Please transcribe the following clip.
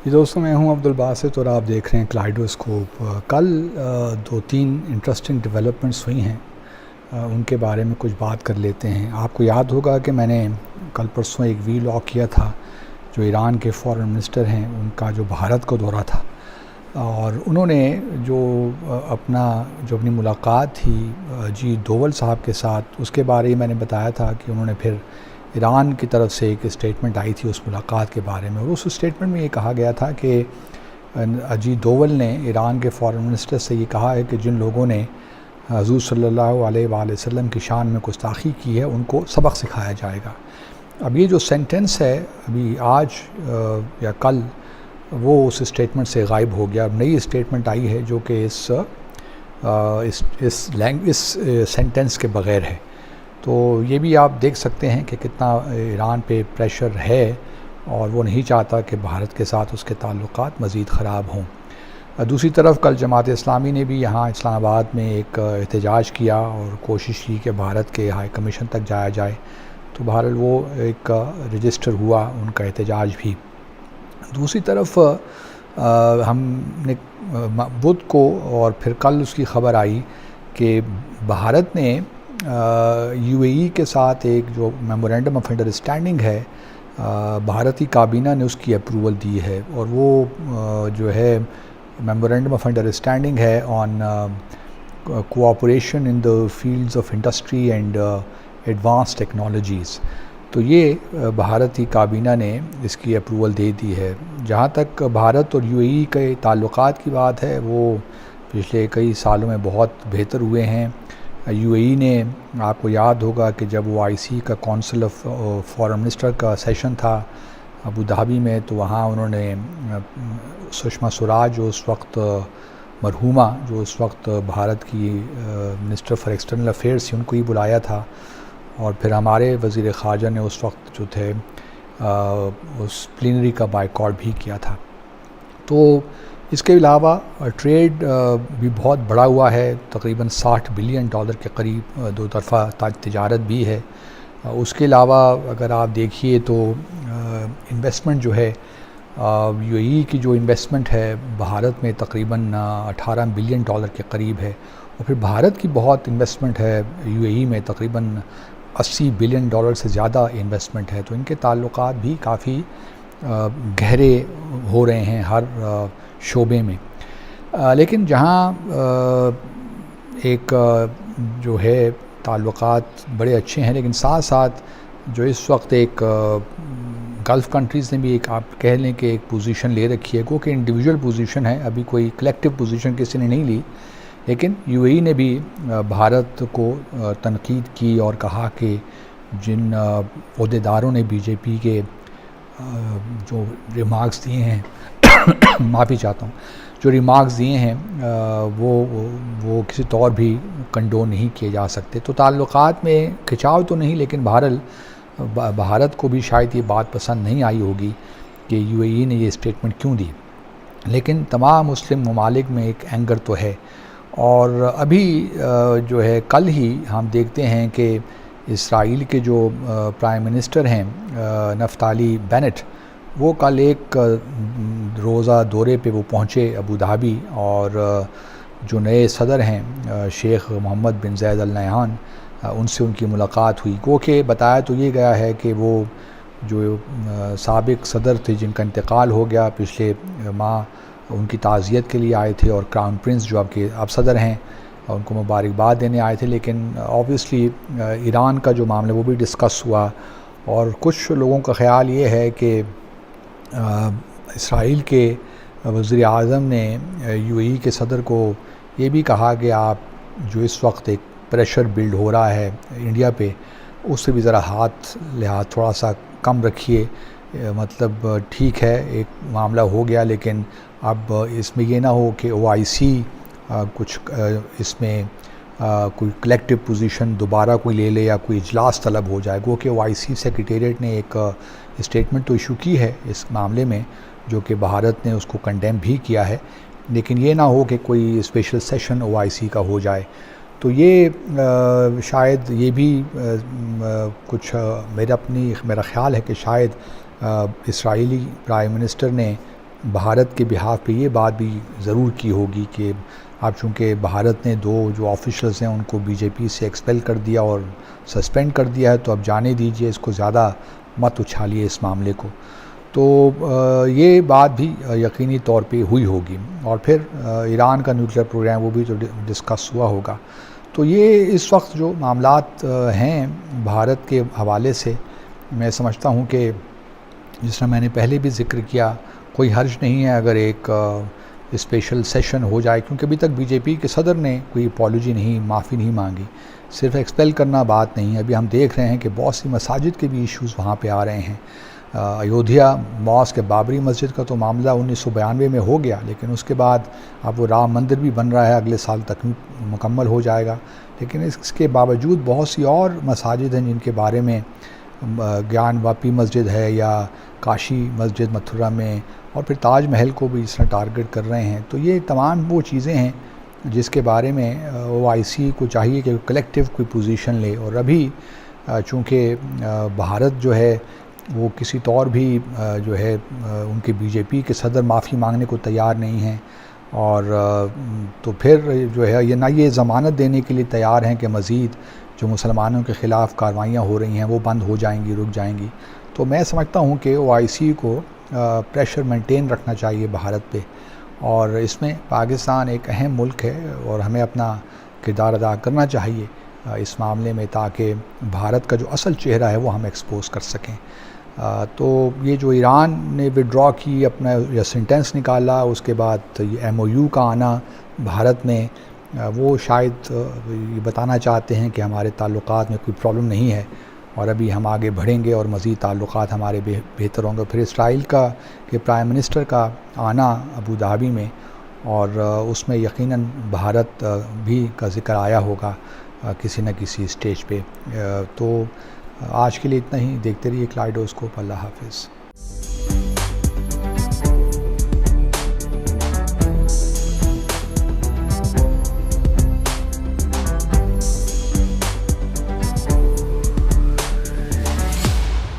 जी दोस्तों, मैं हूं अब्दुल बासित और आप देख रहे हैं कलाइडोस्कोप। कल दो तीन इंटरेस्टिंग डेवलपमेंट्स हुई हैं, उनके बारे में कुछ बात कर लेते हैं। आपको याद होगा कि मैंने कल परसों एक वीलॉग किया था। जो ईरान के फॉरेन मिनिस्टर हैं, उनका जो भारत का दौरा था, और उन्होंने जो अपनी मुलाकात थी जी दोवल साहब के साथ, उसके बारे में मैंने बताया था कि उन्होंने फिर ईरान की तरफ से एक स्टेटमेंट आई थी उस मुलाकात के बारे में, और उस स्टेटमेंट में ये कहा गया था कि अजीत दोवल ने ईरान के फॉरेन मिनिस्टर से ये कहा है कि जिन लोगों ने हजूर सल्लल्लाहु अलैहि वसल्लम की शान में गुस्ताखी की है, उनको सबक सिखाया जाएगा। अब ये जो सेंटेंस है अभी आज या कल, वो उस स्टेटमेंट से गायब हो गया। अब नई स्टेटमेंट आई है जो कि इस सेंटेंस के बग़ैर है। तो ये भी आप देख सकते हैं कि कितना ईरान पे प्रेशर है, और वो नहीं चाहता कि भारत के साथ उसके ताल्लुकात मज़ीद ख़राब हों। दूसरी तरफ कल जमात इस्लामी ने भी यहाँ इस्लामाबाद में एक एहतजाज किया और कोशिश की कि भारत के हाई कमीशन तक जाया जाए। तो बहरहाल वो एक रजिस्टर हुआ उनका एहतजाज भी। दूसरी तरफ हमने बुध को और फिर कल उसकी ख़बर आई कि भारत ने यूएई के साथ एक जो मेमोरेंडम ऑफ अंडरस्टैंडिंग है, भारतीय काबीना ने उसकी अप्रूवल दी है। और वो जो है मेमोरेंडम ऑफ अंडरस्टैंडिंग है on cooperation in the fields of industry and advance technologies. तो ये भारतीय काबीना ने इसकी अप्रूवल दे दी है। जहाँ तक भारत और यूएई के ताल्लुकात की बात है, वो पिछले कई सालों में बहुत बेहतर हुए हैं। यूएई ने, आपको याद होगा कि जब वो आईसी का काउंसिल ऑफ फॉरेन मिनिस्टर का सेशन था अबू धाबी में, तो वहाँ उन्होंने सुषमा स्वराज जो उस वक्त मरहूमा, जो उस वक्त भारत की मिनिस्टर फॉर एक्सटर्नल अफेयर्स थी, उनको ही बुलाया था। और फिर हमारे वज़ीर ख़ारजा ने उस वक्त जो थे उस प्लीनरी का बायकॉट भी किया था। तो इसके अलावा ट्रेड भी बहुत बढ़ा हुआ है, तकरीबन $60 बिलियन के करीब दो तरफ़ा तिजारत भी है। उसके अलावा अगर आप देखिए तो इन्वेस्टमेंट जो है, यूएई की जो इन्वेस्टमेंट है भारत में तकरीबन $18 बिलियन के करीब है। और फिर भारत की बहुत इन्वेस्टमेंट है यूएई में, तकरीबन $80 बिलियन से ज़्यादा इन्वेस्टमेंट है। तो इनके ताल्लुकात भी काफ़ी गहरे हो रहे हैं हर शोबे में। लेकिन जहाँ एक जो है ताल्लुकात बड़े अच्छे हैं, लेकिन साथ साथ जो इस वक्त एक गल्फ़ कंट्रीज़ ने भी एक, आप कह लें कि एक पोजीशन ले रखी है, क्योंकि इंडिविजुअल पोजीशन है, अभी कोई कलेक्टिव पोजीशन किसी ने नहीं ली। लेकिन यूएई ने भी भारत को तनकीद की और कहा कि जिन ओहदेदारों ने बीजेपी के जो रिमार्क्स दिए हैं माफ़ी चाहता हूँ, जो रिमार्क्स दिए हैं वो किसी तौर भी कंडोन नहीं किए जा सकते। तो ताल्लुकात में खिंचाव तो नहीं, लेकिन बहरहाल भारत को भी शायद ये बात पसंद नहीं आई होगी कि यूएई ने ये स्टेटमेंट क्यों दी। लेकिन तमाम मुस्लिम ममालिक में एक एंगर तो है। और अभी जो है कल ही हम देखते हैं कि इसराइल के जो प्राइम मिनिस्टर हैं नफ्ताली बेनेट, वो कल एक रोज़ा दौरे पे वो पहुँचे अबू धाबी, और जो नए सदर हैं शेख मोहम्मद बिन ज़ायद अल नहयान, उनसे उनकी मुलाकात हुई। क्योंकि बताया तो ये गया है कि वो जो साबिक सदर थे जिनका इंतकाल हो गया पिछले माह, उनकी ताज़ियत के लिए आए थे, और क्राउन प्रिंस जो अब सदर हैं उनको मुबारकबाद देने आए थे। लेकिन ऑब्वियसली ईरान का जो मामला वो भी डिस्कस हुआ, और कुछ लोगों का ख़्याल ये है कि इसराइल के वज़ीर आज़म ने यूएई के सदर को ये भी कहा कि आप जो इस वक्त एक प्रेशर बिल्ड हो रहा है इंडिया पे, उससे भी ज़रा लिहाज थोड़ा सा कम रखिए। मतलब ठीक है, एक मामला हो गया, लेकिन अब इसमें ये ना हो कि ओआईसी कुछ इसमें कोई कलेक्टिव पोजीशन दोबारा कोई ले ले या कोई इजलास तलब हो जाए। क्योंकि ओआईसी सेक्रेटेरिएट ने एक स्टेटमेंट तो इशू की है इस मामले में, जो कि भारत ने उसको कंडेम भी किया है, लेकिन ये ना हो कि कोई स्पेशल सेशन ओआईसी का हो जाए। तो ये शायद ये भी कुछ मेरा ख़्याल है कि शायद इसराइली प्राइम मिनिस्टर ने भारत के बिहाफ पे ये बात भी ज़रूर की होगी कि अब चूँकि भारत ने 2 जो ऑफिशियल्स हैं उनको बीजेपी से एक्सपेल कर दिया और सस्पेंड कर दिया है, तो अब जाने दीजिए, इसको ज़्यादा मत उछालिए इस मामले को। तो ये बात भी यकीनी तौर पे हुई होगी और फिर ईरान का न्यूक्लियर प्रोग्राम वो भी जो डिस्कस हुआ होगा। तो ये इस वक्त जो मामलात हैं भारत के हवाले से, मैं समझता हूँ कि जिस तरह मैंने पहले भी ज़िक्र किया, कोई हर्ज नहीं है अगर एक स्पेशल सेशन हो जाए, क्योंकि अभी तक बीजेपी के सदर ने कोई अपॉलॉजी नहीं, माफ़ी नहीं मांगी। सिर्फ एक्सपेल करना बात नहीं है। अभी हम देख रहे हैं कि बहुत सी मसाजिद के भी इश्यूज़ वहाँ पे आ रहे हैं। अयोध्या मॉस्क बाबरी मस्जिद का तो मामला 1992 में हो गया, लेकिन उसके बाद अब वो राम मंदिर भी बन रहा है, अगले साल तक मुकम्मल हो जाएगा। लेकिन इसके बावजूद बहुत सी और मसाजिद हैं जिनके बारे में ज्ञानवापी मस्जिद है या काशी मस्जिद मथुरा में, और फिर ताज महल को भी इस तरह टारगेट कर रहे हैं। तो ये तमाम वो चीज़ें हैं जिसके बारे में OIC को चाहिए कि कलेक्टिव कोई पोजीशन ले। और अभी चूँकि भारत जो है वो किसी तौर भी जो है उनके बीजेपी के सदर माफ़ी मांगने को तैयार नहीं हैं, और तो फिर जो है ये ना ये ज़मानत देने के लिए तैयार हैं कि मज़ीद जो मुसलमानों के ख़िलाफ़ कार्रवाइयाँ हो रही हैं वो बंद हो जाएंगी, रुक जाएंगी। तो मैं समझता हूँ कि OIC को प्रेशर मेंटेन रखना चाहिए भारत पे, और इसमें पाकिस्तान एक अहम मुल्क है और हमें अपना किरदार अदा करना चाहिए इस मामले में, ताकि भारत का जो असल चेहरा है वो हम एक्सपोज कर सकें। तो ये जो ईरान ने विड्रॉ की, अपना या सेंटेंस निकाला, उसके बाद ये MOU का आना भारत में, वो शायद ये बताना चाहते हैं कि हमारे ताल्लुकात में कोई प्रॉब्लम नहीं है और अभी हम आगे बढ़ेंगे और मज़ीद ताल्लुकात हमारे बेहतर होंगे। फिर इसराइल का के प्राइम मिनिस्टर का आना अबू धाबी में, और उसमें यकीनन भारत भी का ज़िक्र आया होगा किसी न किसी स्टेज पे। तो आज के लिए इतना ही। देखते रहिए कलाइडोस्कोप। अल्लाह हाफ़िज़।